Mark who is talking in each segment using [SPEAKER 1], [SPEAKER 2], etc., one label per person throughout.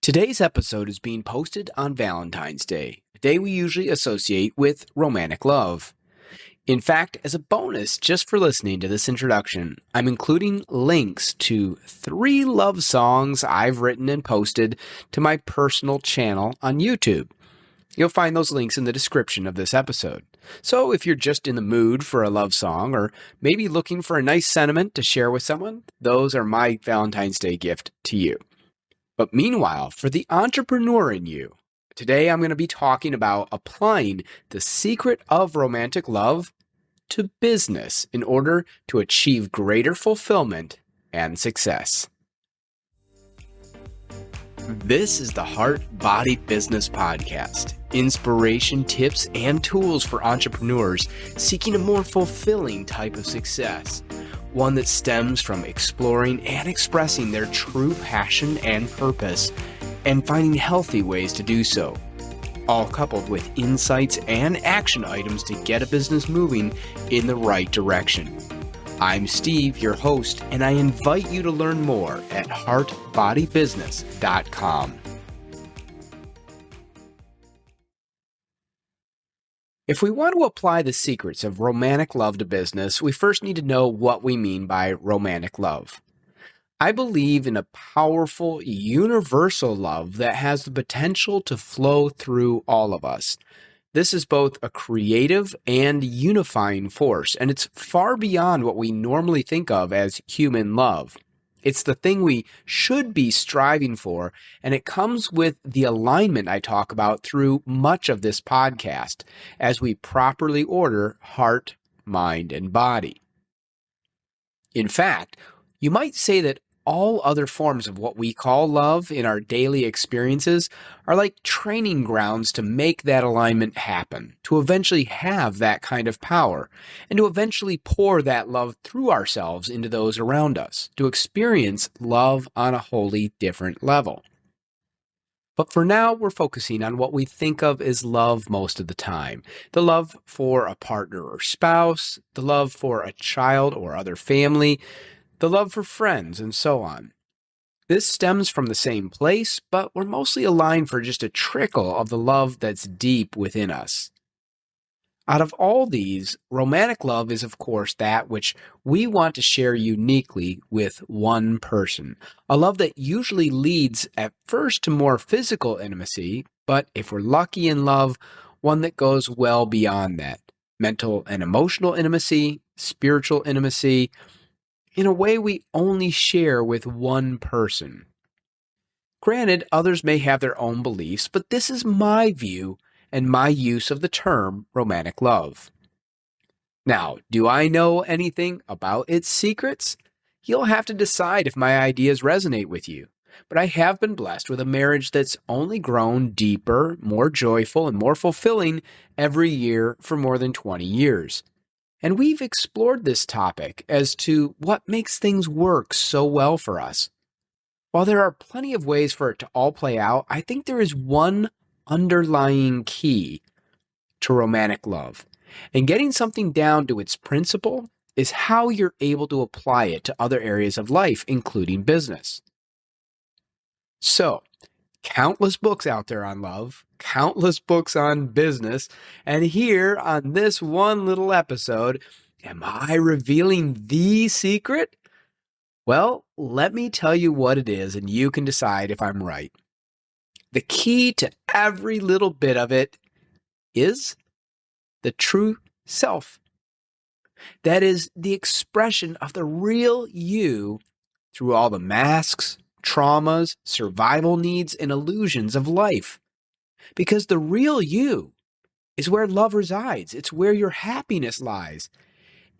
[SPEAKER 1] Today's episode is being posted on Valentine's Day, a day we usually associate with romantic love. In fact, as a bonus just for listening to this introduction, I'm including links to 3 love songs I've written and posted to my personal channel on YouTube. You'll find those links in the description of this episode. So if you're just in the mood for a love song or maybe looking for a nice sentiment to share with someone, those are my Valentine's Day gift to you. But meanwhile, for the entrepreneur in you, today I'm going to be talking about applying the secret of romantic love to business in order to achieve greater fulfillment and success. This is the Heart Body Business Podcast. Inspiration, tips, and tools for entrepreneurs seeking a more fulfilling type of success. One that stems from exploring and expressing their true passion and purpose and finding healthy ways to do so. All coupled with insights and action items to get a business moving in the right direction. I'm Steve, your host, and I invite you to learn more at heartbodybusiness.com. If we want to apply the secrets of romantic love to business, we first need to know what we mean by romantic love. I believe in a powerful, universal love that has the potential to flow through all of us. This is both a creative and unifying force, and it's far beyond what we normally think of as human love. It's the thing we should be striving for, and it comes with the alignment I talk about through much of this podcast as we properly order heart, mind, and body. In fact, you might say that all other forms of what we call love in our daily experiences are like training grounds to make that alignment happen, to eventually have that kind of power, and to eventually pour that love through ourselves into those around us, to experience love on a wholly different level. But for now, we're focusing on what we think of as love most of the time. The love for a partner or spouse, the love for a child or other family, the love for friends, and so on. This stems from the same place, but we're mostly aligned for just a trickle of the love that's deep within us. Out of all these, romantic love is of course that which we want to share uniquely with one person. A love that usually leads at first to more physical intimacy, but if we're lucky in love, one that goes well beyond that. Mental and emotional intimacy, spiritual intimacy, in a way we only share with one person. Granted, others may have their own beliefs, but this is my view and my use of the term romantic love. Now, do I know anything about its secrets? You'll have to decide if my ideas resonate with you. But I have been blessed with a marriage that's only grown deeper, more joyful, and more fulfilling every year for more than 20 years. And we've explored this topic as to what makes things work so well for us. While there are plenty of ways for it to all play out, I think there is one underlying key to romantic love. And getting something down to its principle is how you're able to apply it to other areas of life, including business. So, countless books out there on love, countless books on business, and here on this one little episode, am I revealing the secret? Well, let me tell you what it is, and you can decide if I'm right. The key to every little bit of it is the true self. That is the expression of the real you through all the masks, traumas, survival needs, and illusions of life. Because the real you is where love resides. It's where your happiness lies.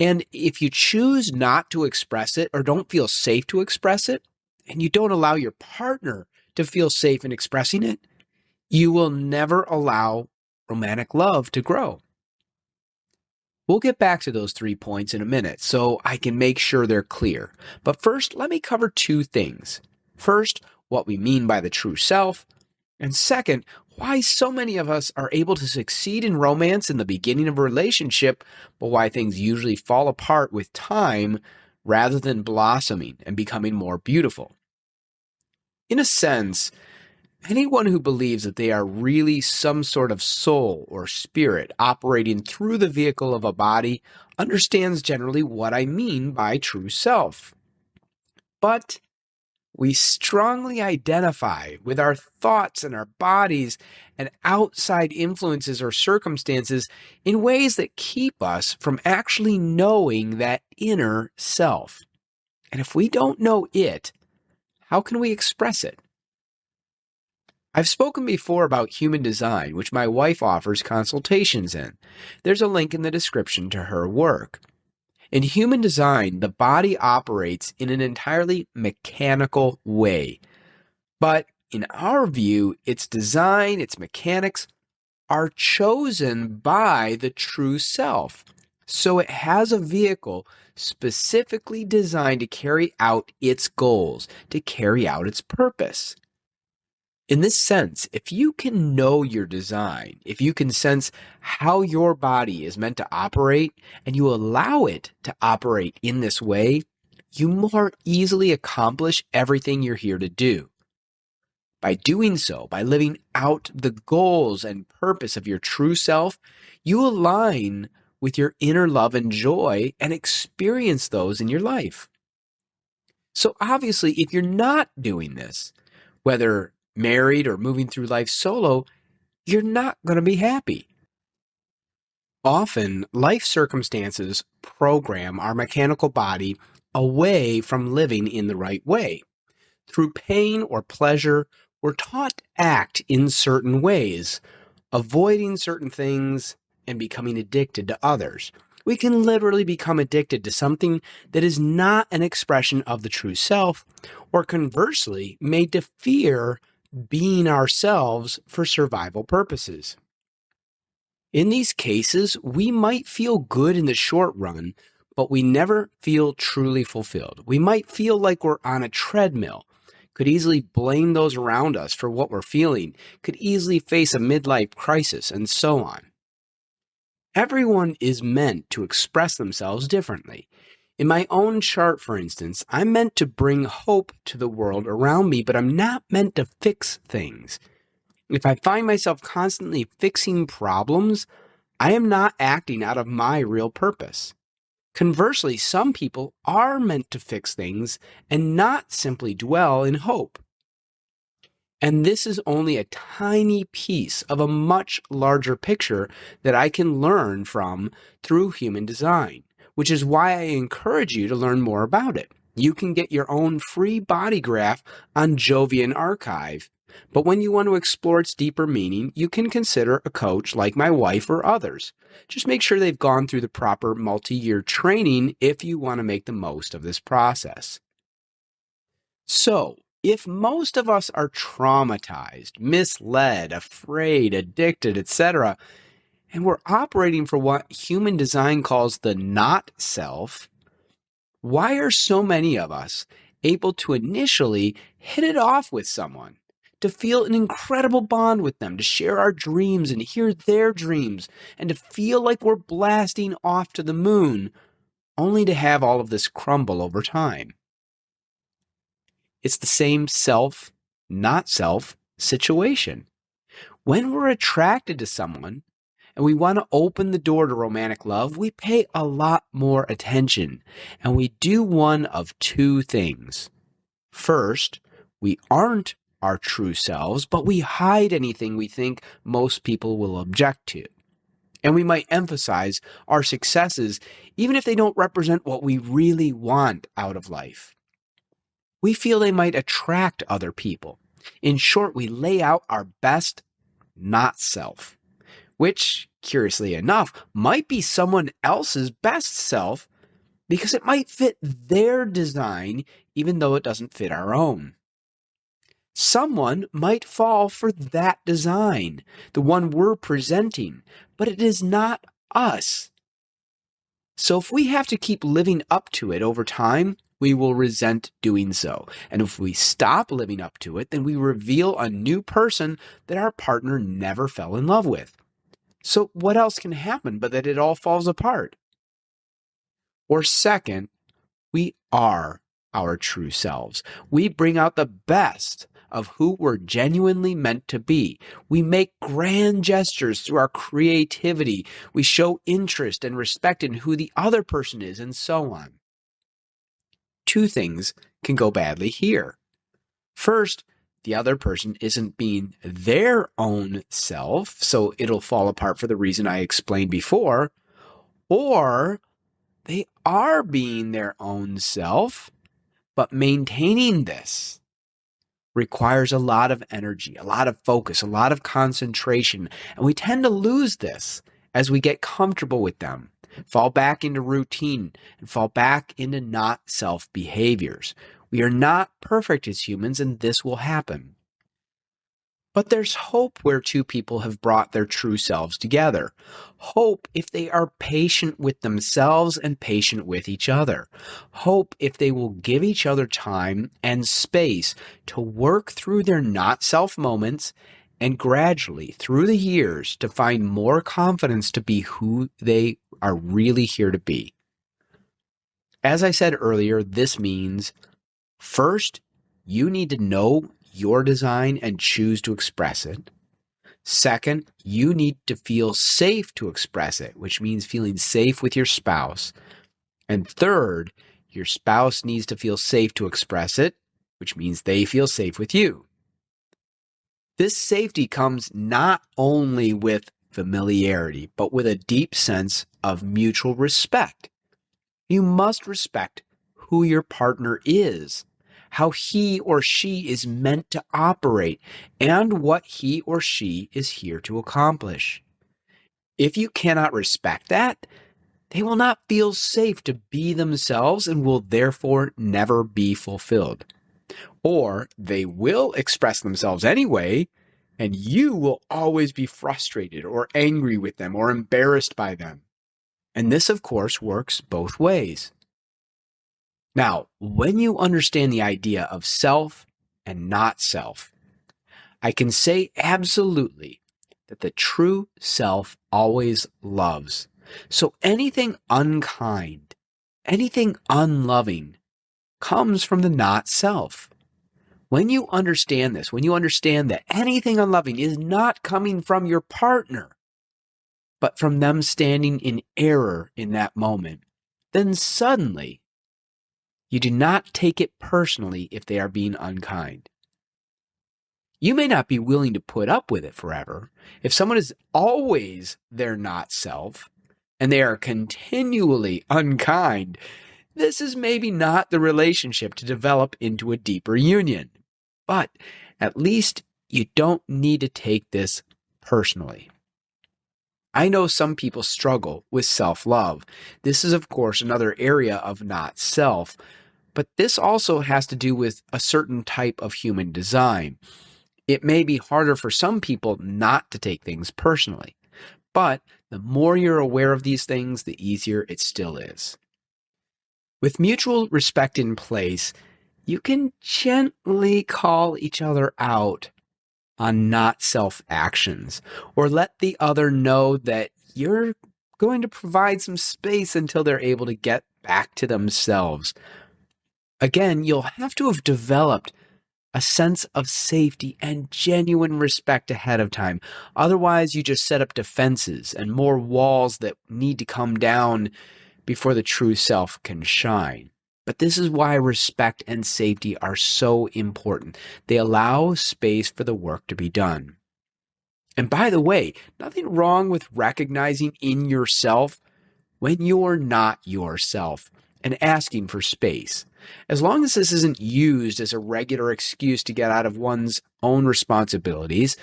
[SPEAKER 1] And if you choose not to express it or don't feel safe to express it, and you don't allow your partner to feel safe in expressing it, you will never allow romantic love to grow. We'll get back to those 3 points in a minute so I can make sure they're clear. But first, let me cover 2 things. First, what we mean by the true self, and second, why so many of us are able to succeed in romance in the beginning of a relationship, but why things usually fall apart with time rather than blossoming and becoming more beautiful. In a sense, Anyone who believes that they are really some sort of soul or spirit operating through the vehicle of a body understands generally what I mean by true self. But we strongly identify with our thoughts and our bodies and outside influences or circumstances in ways that keep us from actually knowing that inner self. And if we don't know it, how can we express it? I've spoken before about human design, which my wife offers consultations in. There's a link in the description to her work. In human design, the body operates in an entirely mechanical way. But in our view, its design, its mechanics are chosen by the true self. So it has a vehicle specifically designed to carry out its goals, to carry out its purpose. In this sense, if you can know your design, if you can sense how your body is meant to operate, and you allow it to operate in this way, you more easily accomplish everything you're here to do. By doing so, by living out the goals and purpose of your true self, you align with your inner love and joy and experience those in your life. So obviously, if you're not doing this, whether married or moving through life solo, you're not going to be happy. Often, life circumstances program our mechanical body away from living in the right way. Through pain or pleasure, we're taught to act in certain ways, avoiding certain things and becoming addicted to others. We can literally become addicted to something that is not an expression of the true self, or conversely, made to fear being ourselves for survival purposes. In these cases, we might feel good in the short run, but we never feel truly fulfilled. We might feel like we're on a treadmill, could easily blame those around us for what we're feeling, could easily face a midlife crisis, and so on. Everyone is meant to express themselves differently. In my own chart, for instance, I'm meant to bring hope to the world around me, but I'm not meant to fix things. If I find myself constantly fixing problems, I am not acting out of my real purpose. Conversely, some people are meant to fix things and not simply dwell in hope. And this is only a tiny piece of a much larger picture that I can learn from through human design, which is why I encourage you to learn more about it. You can get your own free body graph on Jovian Archive. But when you want to explore its deeper meaning, you can consider a coach like my wife or others. Just make sure they've gone through the proper multi-year training if you want to make the most of this process. So, if most of us are traumatized, misled, afraid, addicted, etc., and we're operating for what human design calls the not self, why are so many of us able to initially hit it off with someone, to feel an incredible bond with them, to share our dreams and hear their dreams, and to feel like we're blasting off to the moon, only to have all of this crumble over time? It's the same self, not self situation. When we're attracted to someone and we want to open the door to romantic love, we pay a lot more attention, and we do one of two things. First, we aren't our true selves, but we hide anything we think most people will object to. And we might emphasize our successes even if they don't represent what we really want out of life. We feel they might attract other people. In short, we lay out our best not self, which, curiously enough, might be someone else's best self because it might fit their design even though it doesn't fit our own. Someone might fall for that design, the one we're presenting, but it is not us. So if we have to keep living up to it over time, we will resent doing so. And if we stop living up to it, then we reveal a new person that our partner never fell in love with. So what else can happen but that it all falls apart? Or second, we are our true selves. We bring out the best of who we're genuinely meant to be. We make grand gestures through our creativity. We show interest and respect in who the other person is, and so on. Two things can go badly here. First, the other person isn't being their own self, so it'll fall apart for the reason I explained before, or they are being their own self, but maintaining this requires a lot of energy, a lot of focus, a lot of concentration, and we tend to lose this as we get comfortable with them, fall back into routine, and fall back into not self behaviors. We are not perfect as humans, and this will happen. But there's hope where two people have brought their true selves together. Hope if they are patient with themselves and patient with each other. Hope if they will give each other time and space to work through their not self moments and gradually, through the years, to find more confidence to be who they are really here to be. As I said earlier, this means first, you need to know your design and choose to express it. Second, you need to feel safe to express it, which means feeling safe with your spouse. And third, your spouse needs to feel safe to express it, which means they feel safe with you. This safety comes not only with familiarity, but with a deep sense of mutual respect. You must respect who your partner is, how he or she is meant to operate, and what he or she is here to accomplish. If you cannot respect that, they will not feel safe to be themselves and will therefore never be fulfilled. Or they will express themselves anyway, and you will always be frustrated or angry with them or embarrassed by them. And this, of course, works both ways. Now, when you understand the idea of self and not self, I can say absolutely that the true self always loves. So anything unkind, anything unloving comes from the not self. When you understand this, when you understand that anything unloving is not coming from your partner, but from them standing in error in that moment, then suddenly you do not take it personally if they are being unkind. You may not be willing to put up with it forever. If someone is always their not self and they are continually unkind, this is maybe not the relationship to develop into a deeper union. But at least you don't need to take this personally. I know some people struggle with self-love. This is, of course, another area of not self, but this also has to do with a certain type of human design. It may be harder for some people not to take things personally, but the more you're aware of these things, the easier it still is. With mutual respect in place, you can gently call each other out on not self actions, or let the other know that you're going to provide some space until they're able to get back to themselves. Again, you'll have to have developed a sense of safety and genuine respect ahead of time. Otherwise, you just set up defenses and more walls that need to come down before the true self can shine. But this is why respect and safety are so important. They allow space for the work to be done. And by the way, nothing wrong with recognizing in yourself when you're not yourself and asking for space. As long as this isn't used as a regular excuse to get out of one's own responsibilities,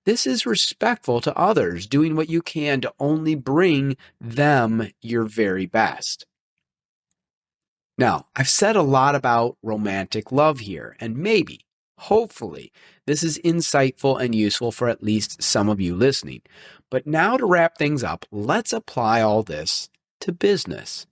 [SPEAKER 1] this is respectful to others, doing what you can to only bring them your very best. Now, I've said a lot about romantic love here, and maybe, hopefully, this is insightful and useful for at least some of you listening. But now to wrap things up, let's apply all this to business.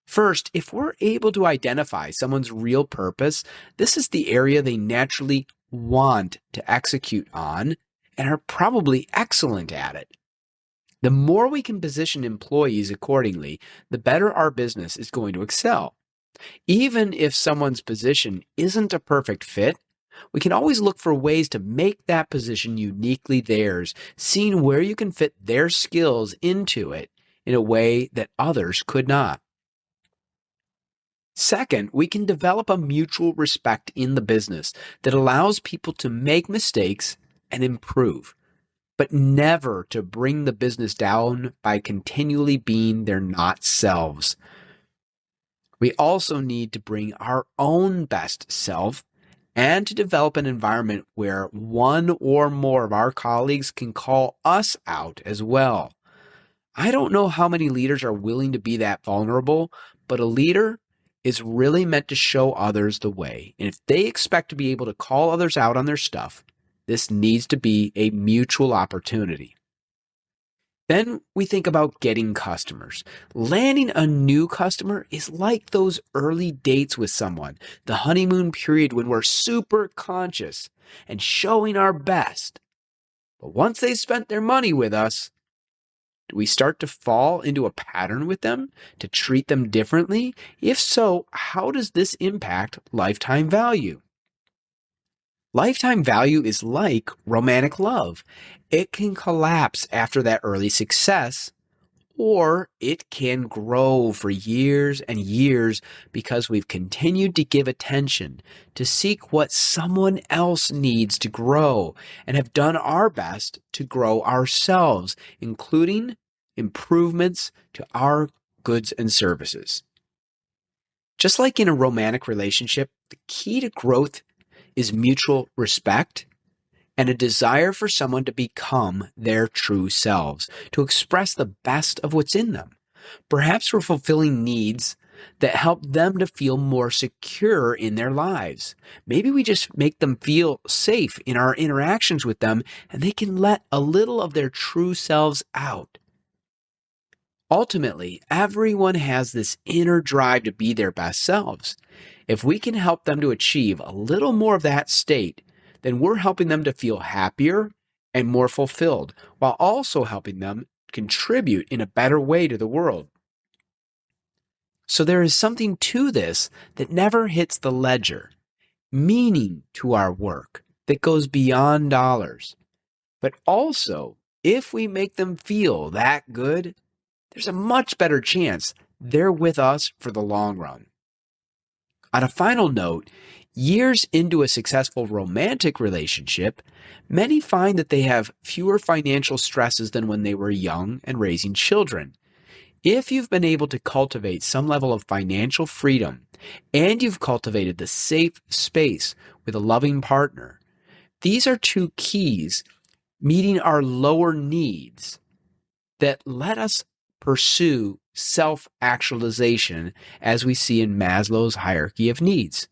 [SPEAKER 1] First, if we're able to identify someone's real purpose, this is the area they naturally want to execute on and are probably excellent at it. The more we can position employees accordingly, the better our business is going to excel. Even if someone's position isn't a perfect fit, we can always look for ways to make that position uniquely theirs, seeing where you can fit their skills into it in a way that others could not. Second, we can develop a mutual respect in the business that allows people to make mistakes and improve, but never to bring the business down by continually being their not selves. We also need to bring our own best self and to develop an environment where one or more of our colleagues can call us out as well. I don't know how many leaders are willing to be that vulnerable, but a leader is really meant to show others the way. And if they expect to be able to call others out on their stuff, this needs to be a mutual opportunity. Then we think about getting customers. Landing a new customer is like those early dates with someone, the honeymoon period when we're super conscious and showing our best. But once they spent their money with us, do we start to fall into a pattern with them to treat them differently? If so, how does this impact lifetime value? Lifetime value is like romantic love. It can collapse after that early success, or it can grow for years and years because we've continued to give attention to seek what someone else needs to grow and have done our best to grow ourselves, including improvements to our goods and services. Just like in a romantic relationship, the key to growth is mutual respect and a desire for someone to become their true selves, to express the best of what's in them. Perhaps we're fulfilling needs that help them to feel more secure in their lives. Maybe we just make them feel safe in our interactions with them and they can let a little of their true selves out. Ultimately, everyone has this inner drive to be their best selves. If we can help them to achieve a little more of that state, then we're helping them to feel happier and more fulfilled, while also helping them contribute in a better way to the world. So there is something to this that never hits the ledger, meaning to our work that goes beyond dollars. But also, if we make them feel that good, there's a much better chance they're with us for the long run. On a final note, years into a successful romantic relationship, many find that they have fewer financial stresses than when they were young and raising children. If you've been able to cultivate some level of financial freedom and you've cultivated the safe space with a loving partner, these are two keys meeting our lower needs that let us pursue self-actualization as we see in Maslow's hierarchy of needs.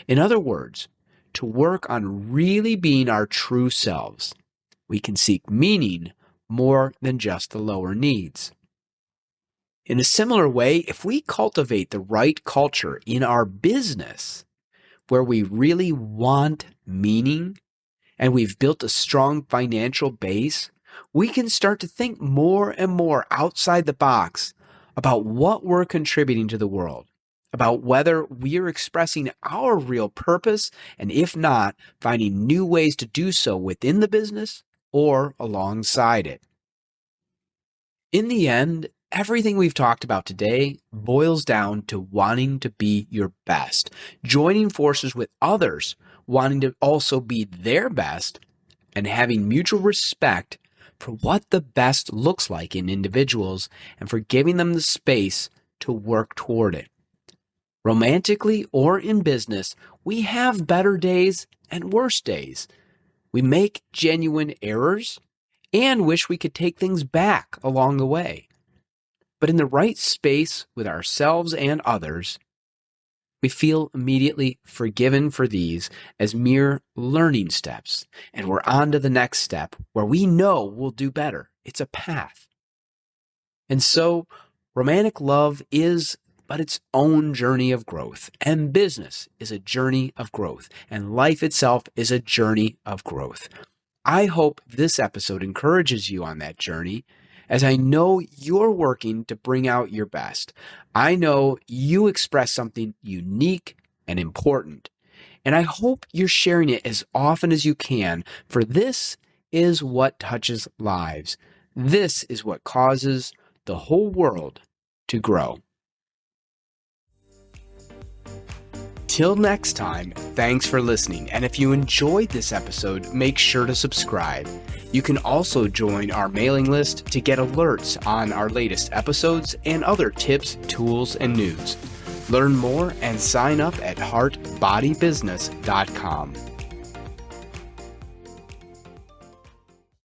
[SPEAKER 1] In other words, to work on really being our true selves, we can seek meaning more than just the lower needs. In a similar way, if we cultivate the right culture in our business, where we really want meaning, and we've built a strong financial base, we can start to think more and more outside the box about what we're contributing to the world, about whether we are expressing our real purpose, and if not, finding new ways to do so within the business or alongside it. In the end, everything we've talked about today boils down to wanting to be your best, joining forces with others, wanting to also be their best, and having mutual respect for what the best looks like in individuals and for giving them the space to work toward it. Romantically or in business, we have better days and worse days. We make genuine errors and wish we could take things back along the way. But in the right space with ourselves and others, we feel immediately forgiven for these as mere learning steps, and we're on to the next step where we know we'll do better. It's a path. And so, romantic love is but its own journey of growth, and business is a journey of growth, and life itself is a journey of growth. I hope this episode encourages you on that journey as I know you're working to bring out your best. I know you express something unique and important, and I hope you're sharing it as often as you can, for this is what touches lives. This is what causes the whole world to grow. Till next time, thanks for listening, and if you enjoyed this episode, make sure to subscribe. You can also join our mailing list to get alerts on our latest episodes and other tips, tools, and news. Learn more and sign up at heartbodybusiness.com.